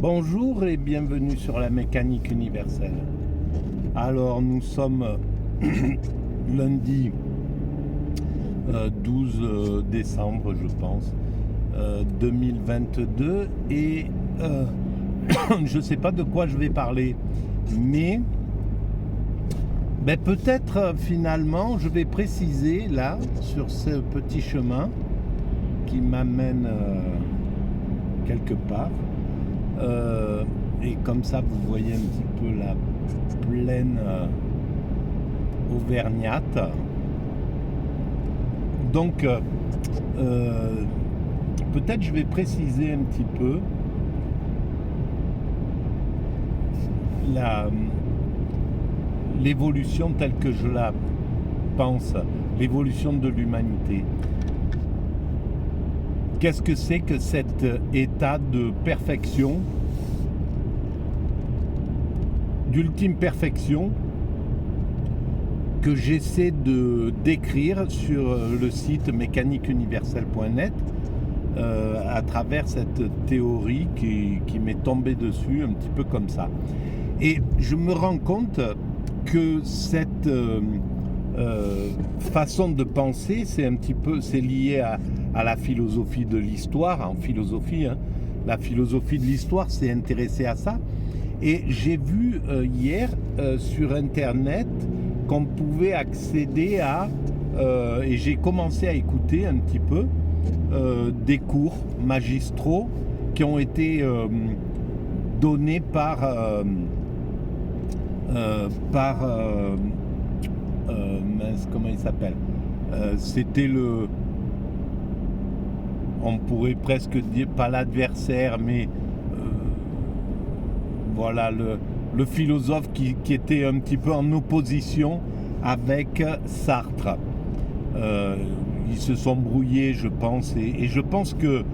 Bonjour et bienvenue sur la mécanique universelle. Alors nous sommes lundi 12 décembre je pense 2022 et je ne sais pas de quoi je vais parler, mais peut-être finalement je vais préciser là sur ce petit chemin qui m'amène quelque part. Et comme ça vous voyez un petit peu la plaine auvergnate. Donc peut-être je vais préciser un petit peu l'évolution telle que je la pense, l'évolution de l'humanité. Qu'est-ce que c'est que cet état de perfection, d'ultime perfection, que j'essaie de décrire sur le site mécaniqueuniverselle.net à travers cette théorie qui m'est tombée dessus un petit peu comme ça. Et je me rends compte que cette façon de penser, c'est lié à la philosophie de l'histoire. En philosophie, la philosophie de l'histoire s'est intéressée à ça. Et j'ai vu hier sur Internet qu'on pouvait accéder à, et j'ai commencé à écouter un petit peu, des cours magistraux qui ont été donnés par comment il s'appelle, c'était on pourrait presque dire pas l'adversaire, mais voilà le philosophe qui était un petit peu en opposition avec Sartre. Ils se sont brouillés, je pense, et je pense que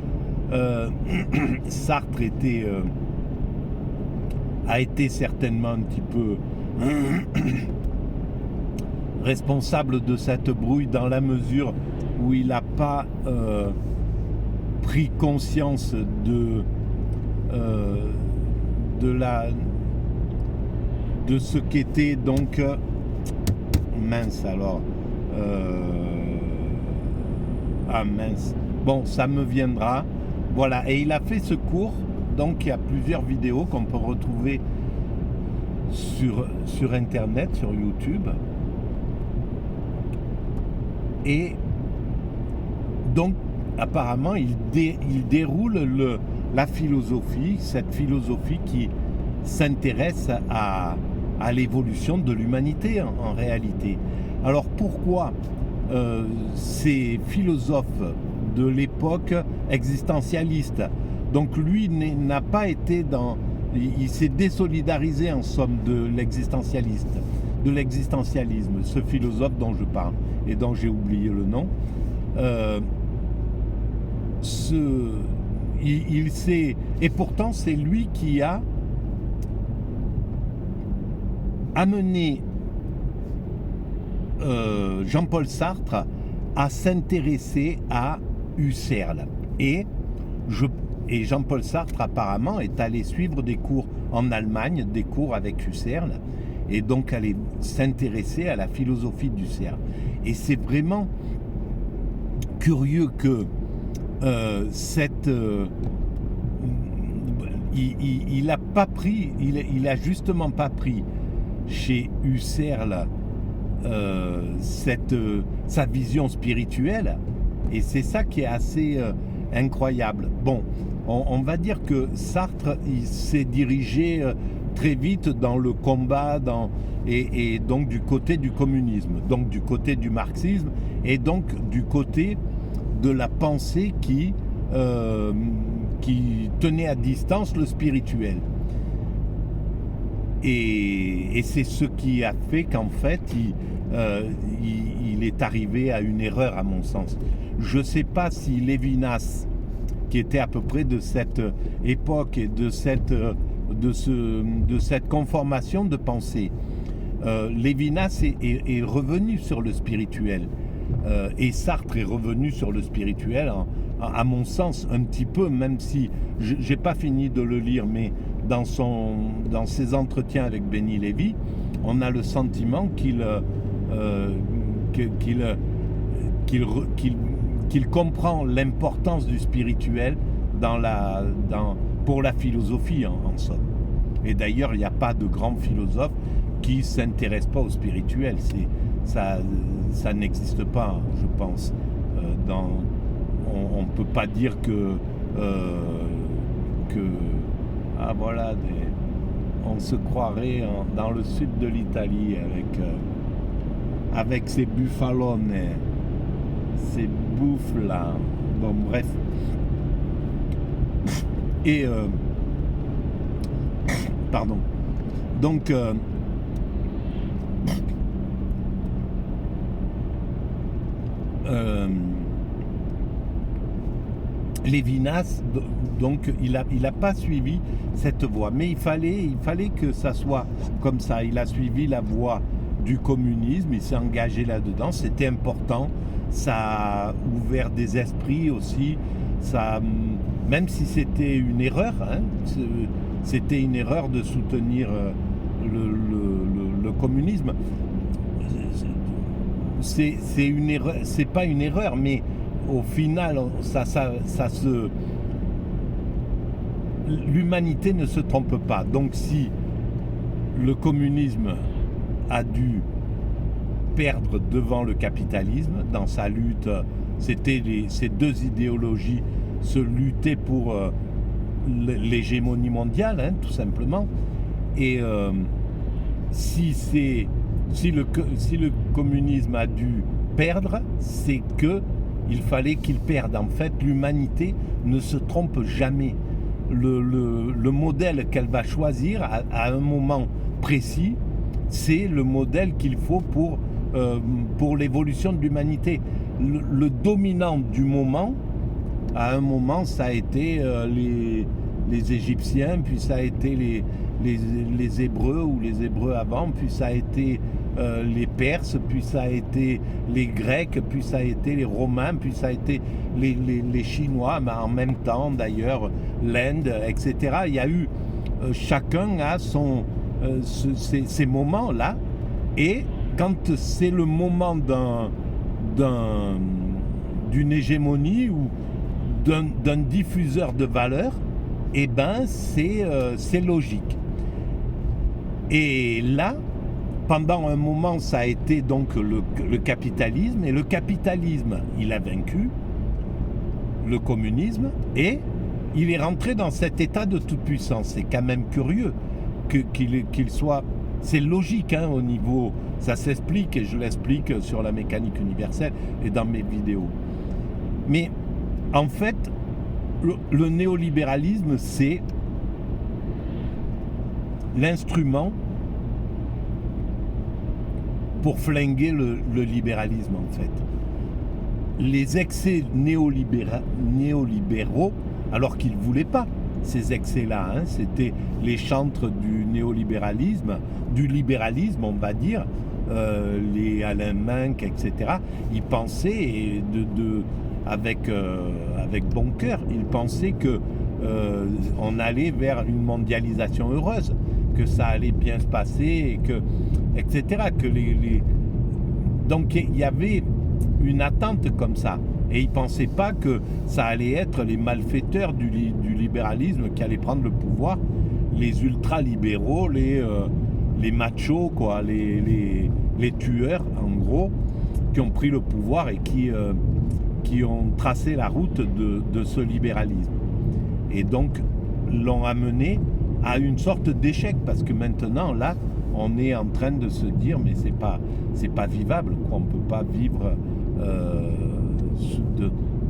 Sartre a été certainement un petit peu responsable de cette brouille, dans la mesure où il n'a pas pris conscience de ce qu'était donc mince. Bon, ça me viendra. Voilà, et il a fait ce cours, donc il y a plusieurs vidéos qu'on peut retrouver sur Internet, sur YouTube. Et donc, apparemment, il déroule la philosophie, cette philosophie qui s'intéresse à l'évolution de l'humanité en réalité. Alors pourquoi ces philosophes de l'époque existentialiste, donc lui n'a pas été il s'est désolidarisé en somme de l'existentialisme, ce philosophe dont je parle et dont j'ai oublié le nom. Et pourtant c'est lui qui a amené Jean-Paul Sartre à s'intéresser à Husserl. Et Jean-Paul Sartre apparemment est allé suivre des cours en Allemagne, des cours avec Husserl, et donc aller s'intéresser à la philosophie d'Husserl. Et c'est vraiment curieux que il a justement pas pris chez Husserl sa vision spirituelle, et c'est ça qui est assez incroyable. Bon, on va dire que Sartre il s'est dirigé très vite dans le combat et donc du côté du communisme, donc du côté du marxisme, et donc du côté de la pensée qui tenait à distance le spirituel. Et c'est ce qui a fait qu'en fait il est arrivé à une erreur, à mon sens. Je ne sais pas si Lévinas, qui était à peu près de cette époque et de cette conformation de pensée, Lévinas est revenu sur le spirituel. Et Sartre est revenu sur le spirituel à mon sens, un petit peu, même si j'ai pas fini de le lire, mais dans ses entretiens avec Benny Lévy, on a le sentiment qu'il comprend l'importance du spirituel pour la philosophie en somme. Et d'ailleurs, il n'y a pas de grand philosophe qui ne s'intéresse pas au spirituel. Ça n'existe pas, je pense. On ne peut pas dire que on se croirait dans le sud de l'Italie avec ces buffalone, ces bouffes là. Bon, bref. Et pardon. Donc Lévinas, donc il a pas suivi cette voie, mais il fallait que ça soit comme ça. Il a suivi la voie du communisme, il s'est engagé là-dedans, c'était important, ça a ouvert des esprits aussi, ça, même si c'était une erreur, hein, c'était une erreur de soutenir le communisme. C'est une erreur, c'est pas une erreur, mais au final, l'humanité ne se trompe pas. Donc si le communisme a dû perdre devant le capitalisme dans sa lutte, c'était ces deux idéologies se luttaient pour l'hégémonie mondiale, hein, tout simplement. Et si le communisme a dû perdre, c'est que il fallait qu'il perde. En fait, l'humanité ne se trompe jamais. Le modèle qu'elle va choisir à un moment précis, c'est le modèle qu'il faut pour l'évolution de l'humanité. Le dominant du moment, à un moment, ça a été les Égyptiens, puis ça a été les Hébreux ou les Hébreux avant, puis ça a été les Perses, puis ça a été les Grecs, puis ça a été les Romains, puis ça a été les Chinois, mais en même temps d'ailleurs l'Inde, etc. Il y a eu chacun a ces moments-là, et quand c'est le moment d'une hégémonie ou d'un diffuseur de valeurs, eh ben c'est logique. Et là, pendant un moment, ça a été donc le capitalisme, et le capitalisme, il a vaincu le communisme, et il est rentré dans cet état de toute puissance. C'est quand même curieux qu'il soit... C'est logique, hein, au niveau... Ça s'explique, et je l'explique sur la mécanique universelle et dans mes vidéos. Mais en fait, le néolibéralisme, c'est l'instrument pour flinguer le libéralisme, en fait. Les excès néolibéraux, alors qu'ils ne voulaient pas ces excès-là, hein, c'était les chantres du néolibéralisme, du libéralisme, on va dire, les Alain Minck, etc. Ils pensaient, avec bon cœur, ils pensaient que on allait vers une mondialisation heureuse, que ça allait bien se passer, etc. Donc il y avait une attente comme ça, et ils ne pensaient pas que ça allait être les malfaiteurs du libéralisme qui allaient prendre le pouvoir, les ultra-libéraux, les machos, quoi, les tueurs, en gros, qui ont pris le pouvoir et qui ont tracé la route de ce libéralisme. Et donc l'ont amené à une sorte d'échec, parce que maintenant, là, on est en train de se dire, mais c'est pas vivable, quoi. On ne peut pas vivre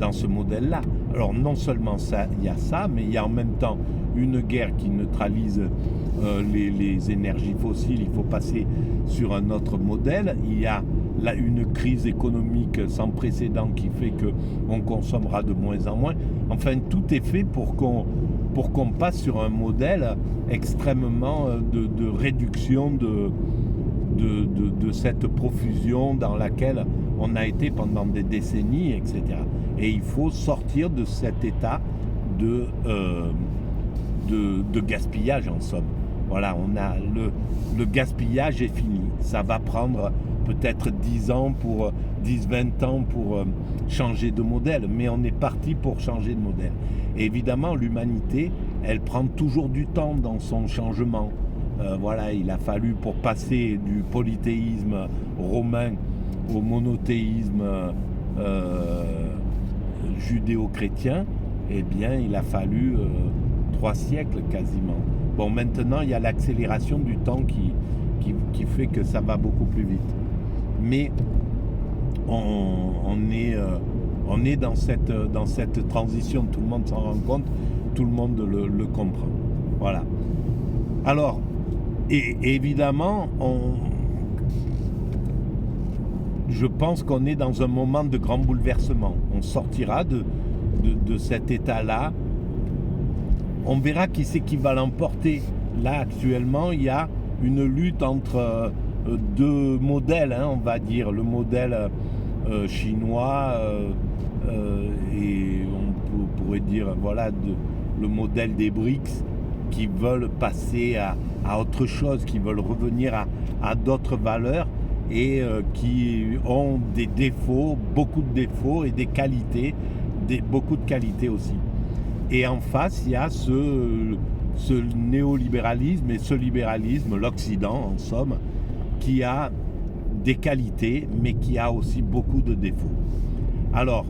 dans ce modèle-là. Alors non seulement ça, il y a ça, mais il y a en même temps une guerre qui neutralise les énergies fossiles. Il faut passer sur un autre modèle. Il y a là une crise économique sans précédent qui fait qu'on consommera de moins en moins. Enfin, tout est fait pour qu'on passe sur un modèle extrêmement de réduction de cette profusion dans laquelle on a été pendant des décennies, etc. Et il faut sortir de cet état de gaspillage, en somme. Voilà, le gaspillage est fini. Ça va prendre peut-être 10-20 ans pour changer de modèle, mais on est parti pour changer de modèle. Et évidemment, l'humanité, elle prend toujours du temps dans son changement. Voilà, il a fallu, pour passer du polythéisme romain au monothéisme judéo-chrétien, eh bien, il a fallu 3 siècles quasiment. Bon, maintenant, il y a l'accélération du temps qui fait que ça va beaucoup plus vite. Mais on est dans cette transition, tout le monde s'en rend compte, tout le monde le comprend. Voilà. Alors, et évidemment, je pense qu'on est dans un moment de grand bouleversement. On sortira de cet état-là. On verra qui c'est qui va l'emporter. Là, actuellement, il y a une lutte entre deux modèles, on va dire. Le modèle chinois et on pourrait dire, voilà, le modèle des BRICS, qui veulent passer à autre chose, qui veulent revenir à d'autres valeurs et qui ont des défauts, beaucoup de défauts et des qualités, beaucoup de qualités aussi. Et en face, il y a ce néolibéralisme et ce libéralisme, l'Occident en somme, qui a des qualités, mais qui a aussi beaucoup de défauts. Alors,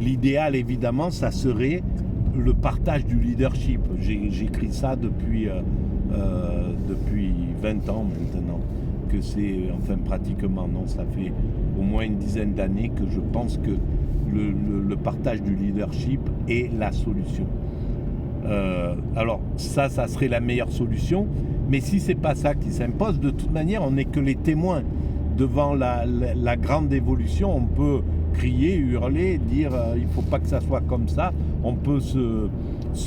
l'idéal, évidemment, ça serait le partage du leadership. J'écris ça depuis 20 ans maintenant, que c'est, enfin pratiquement, non, ça fait au moins une dizaine d'années que je pense que le partage du leadership est la solution. Alors ça serait la meilleure solution, mais si c'est pas ça qui s'impose, de toute manière, on n'est que les témoins devant la grande évolution. On peut crier, hurler, dire il faut pas que ça soit comme ça. On peut se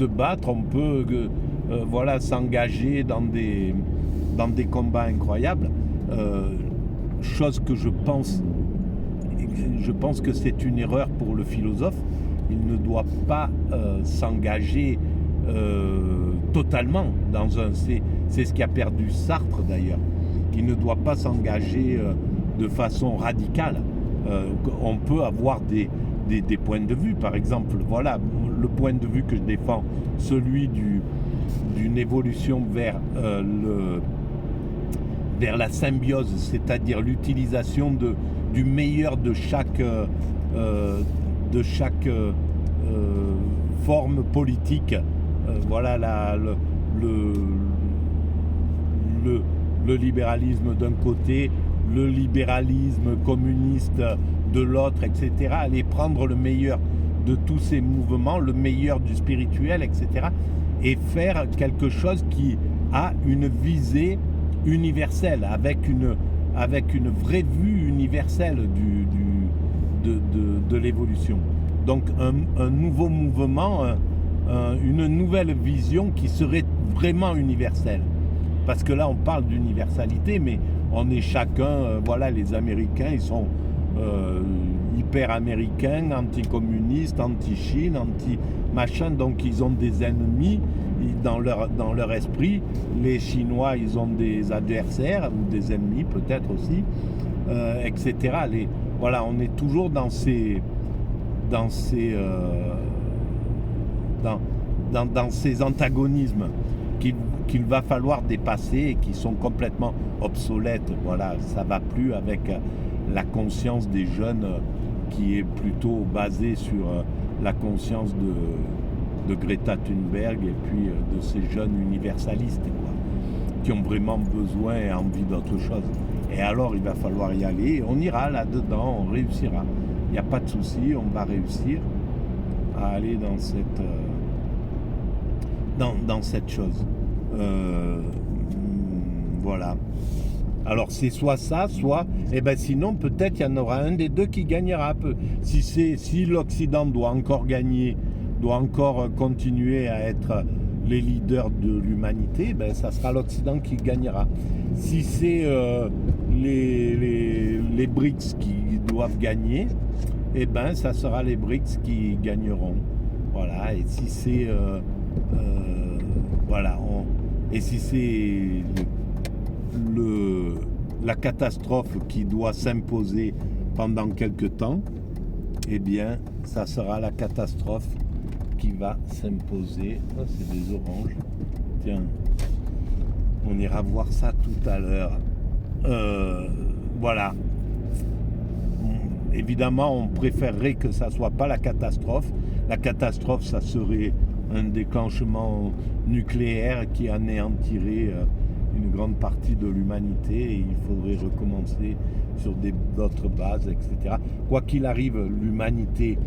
battre, on peut voilà, s'engager dans des combats incroyables. Chose que je pense que c'est une erreur pour le philosophe. Il ne doit pas s'engager totalement dans un... C'est ce qui a perdu Sartre d'ailleurs. Il ne doit pas s'engager de façon radicale. On peut avoir des points de vue, par exemple. Voilà, le point de vue que je défends, celui d'une évolution vers la symbiose, c'est-à-dire l'utilisation du meilleur de chaque forme politique. Voilà le libéralisme d'un côté, le libéralisme communiste de l'autre, etc. Aller prendre le meilleur de tous ces mouvements, le meilleur du spirituel, etc. et faire quelque chose qui a une visée universelle, avec une vraie vue universelle de l'évolution. Donc un nouveau mouvement, une nouvelle vision qui serait vraiment universelle. Parce que là, on parle d'universalité, mais on est chacun, voilà, les Américains, ils sont hyper américains, anticommunistes, anti-Chine, anti-machin, donc ils ont des ennemis dans leur esprit. Les Chinois, ils ont des adversaires, ou des ennemis peut-être aussi, etc. Voilà, on est toujours dans ces antagonismes qu'il va falloir dépasser et qui sont complètement obsolètes. Voilà, ça va plus avec la conscience des jeunes qui est plutôt basée sur la conscience de Greta Thunberg et puis de ces jeunes universalistes, quoi, qui ont vraiment besoin et envie d'autre chose. Et alors, il va falloir y aller. On ira là-dedans, on réussira. Il n'y a pas de souci, on va réussir à aller dans cette chose. Voilà. Alors c'est soit ça, soit... sinon peut-être il y en aura un des deux qui gagnera. Si l'Occident doit encore gagner, doit encore continuer à être les leaders de l'humanité, ça sera l'Occident qui gagnera. Si c'est les BRICS qui doivent gagner, eh ben, ça sera les BRICS qui gagneront. Voilà, et si c'est voilà, et si c'est la catastrophe qui doit s'imposer pendant quelque temps, eh bien, ça sera la catastrophe qui va s'imposer. Oh, c'est des oranges. Tiens, on ira voir ça tout à l'heure. Voilà. Évidemment, on préférerait que ça soit pas la catastrophe. La catastrophe, ça serait un déclenchement nucléaire qui anéantirait une grande partie de l'humanité et il faudrait recommencer sur d'autres bases, etc. Quoi qu'il arrive, l'humanité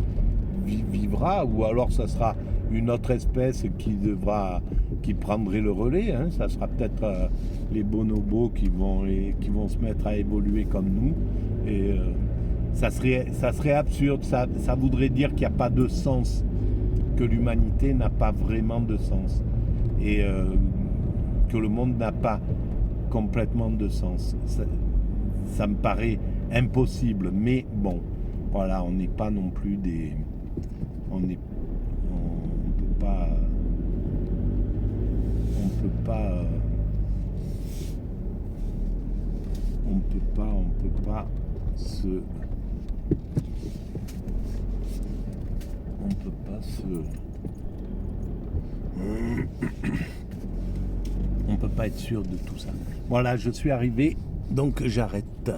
vivra, ou alors ça sera une autre espèce qui prendrait le relais. Hein. Ça sera peut-être les bonobos qui vont se mettre à évoluer comme nous. Et ça serait absurde. Ça voudrait dire qu'il n'y a pas de sens, que l'humanité n'a pas vraiment de sens. Et que le monde n'a pas complètement de sens. Ça me paraît impossible, mais bon, voilà, on n'est pas non plus des... On peut pas être sûr de tout ça. Voilà, je suis arrivé, donc j'arrête.